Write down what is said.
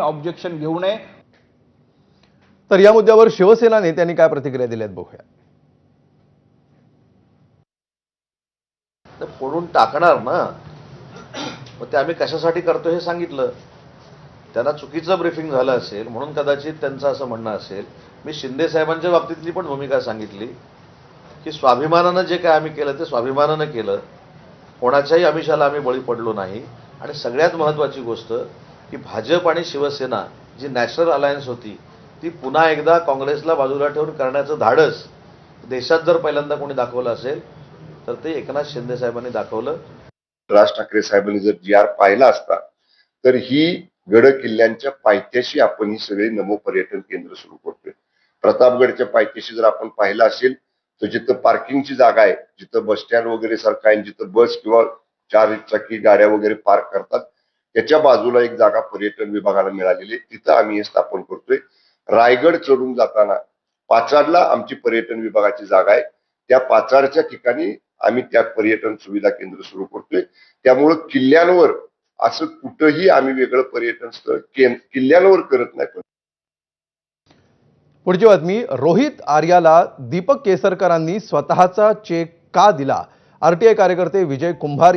Objection घेऊ नये। तर या मुद्द्यावर शिवसेना नेत्यांनी काय प्रतिक्रिया दिल्यात बघूया। फोडून टाकणार ना, मग ते आम्ही कशासाठी करतो हे सांगितलं। त्यांना चुकीचं ब्रीफिंग झालं असेल म्हणून कदाचित त्यांचं असं म्हणणं असेल। मी शिंदे साहेबांच्या बाबतीतली पण भूमिका सांगितली की स्वाभिमानानं जे काय आम्ही केलं ते स्वाभिमानानं केलं, कोणाच्याही आमिषाला आम्ही बळी पडलो नाही। आणि सगळ्यात महत्त्वाची गोष्ट की भाजप आणि शिवसेना जी नॅशनल अलायन्स होती ती पुन्हा एकदा काँग्रेसला बाजूला ठेवून करण्याचं धाडस देशात जर पहिल्यांदा कोणी दाखवलं असेल तर ते एकनाथ शिंदे साहेबांनी दाखवलं। राज ठाकरे साहेबांनी जर जी आर पाहिला असता तर ही गड किल्ल्यांच्या पायथ्याशी आपण ही सगळी नमो पर्यटन केंद्र सुरू करतोय। प्रतापगडच्या पायथ्याशी जर आपण पाहिलं असेल तर जिथं पार्किंगची जागा आहे, जिथं बस स्टँड वगैरे सारखं आहे, जिथं बस किंवा 4 चाकी गाड्या वगैरे पार्क करतात त्याच्या बाजूला एक जागा पर्यटन विभागाला मिळालेली आहे, तिथं आम्ही हे स्थापन करतोय। रायगड चढून जाताना पाचाडला आमची पर्यटन विभागाची जागा आहे, त्या पाचाडच्या ठिकाणी आम्ही त्या पर्यटन सुविधा केंद्र सुरू करतोय। त्यामुळे किल्ल्यांवर असं कुठंही आम्ही वेगळं पर्यटन स्थळ किल्ल्यांवर करत नाही। पुढची बातमी, रोहित आर्याला दीपक केसरकरांनी स्वतःचा चेक का दिला? आरटीआय कार्यकर्ते विजय कुंभार